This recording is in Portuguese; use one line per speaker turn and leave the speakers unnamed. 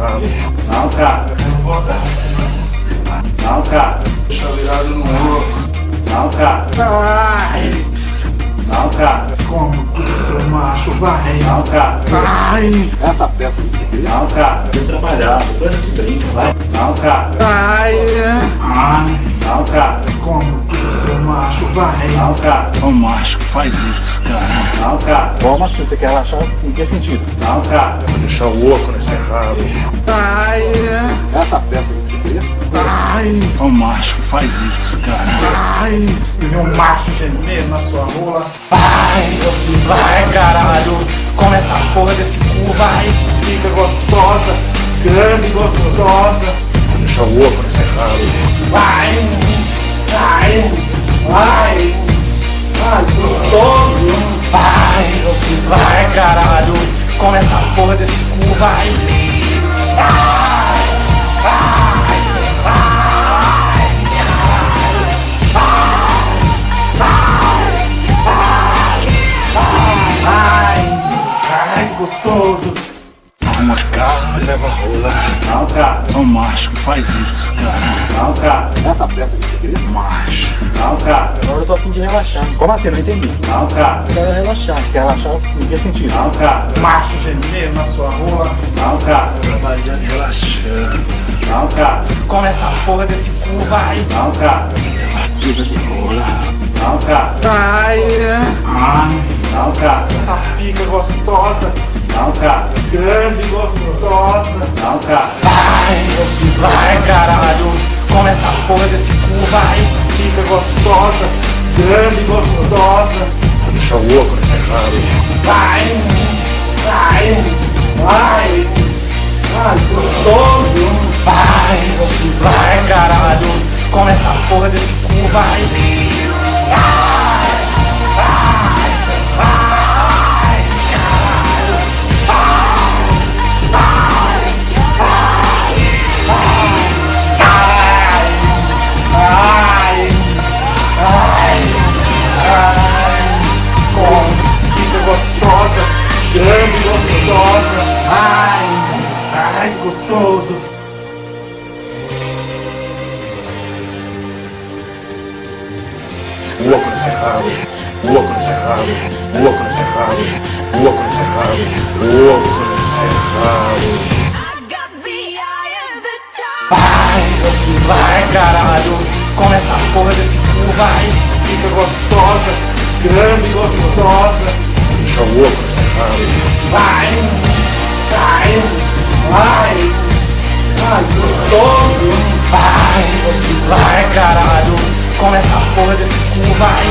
errado.
Não, cara. Não, cara.
Deixa virado no ouro.
Não, cara.
Ai!
Não, cara.
Como tu, seu macho, vai!
Não, cara.
Ai!
Essa peça que você queria?
Não, cara.
Vem trabalhar, depois a gente brinca, vai.
Não, cara.
Ai! Ai!
Não, cara.
Como tu, seu macho, vai!
Não, cara.
Ô macho, faz isso, cara.
Não, cara.
Como assim? Você quer relaxar? Em que sentido?
Não, cara.
Vou deixar o oco nesse errado. Ai!
Essa peça que você queria?
Ai!
Ô macho, faz isso, cara.
Ai! E meu macho gemer na sua rola.
Vai, caralho, come essa porra desse cu, vai.
Fica gostosa, grande e gostosa. Vou deixar o oco nesse errado.
Vai, vai, vai.
Ai, gostoso.
Vai, caralho, come essa porra desse cu, vai.
Ai, gostoso.
Arruma carro e leva rola.
Não, cara.
Ô macho, faz isso, cara.
Não, cara.
Essa peça que você queria? Macho.
Não, cara.
Agora eu tô a fim de relaxar. Como assim? Não entendi.
Não, cara.
Quero relaxar. Quer relaxar em que sentido?
Não, cara.
Macho gemer na sua rola.
Não, cara.
Trabalhando e relaxando.
Não, cara.
Come essa porra desse cu, vai.
Não, cara.
Precisa de rola.
Não, cara.
Ai,
Não, cara.
essa pica gostosa,
Não, cara.
grande e gostosa.
Não, cara.
Vai, caralho, come essa porra desse cu, vai.
Fica gostosa, grande e gostosa. Vou deixar o oco nesse errado.
Vai, vai, vai.
Ai, gostoso.
Vai, caralho, come essa porra desse cu, vai.
Fica gostosa, grande e gostosa. Ai, gostoso. O oco nesse errado. O oco nesse errado. O oco nesse errado. O oco nesse errado. O oco nesse errado.
Vai, caralho, come essa porra desse cu, vai.
Fica gostosa, grande e gostosa. Vou deixar o oco nesse errado.
Vai, vai, vai.
Ai, gostoso.
Vai, caralho, come essa porra desse cu, vai.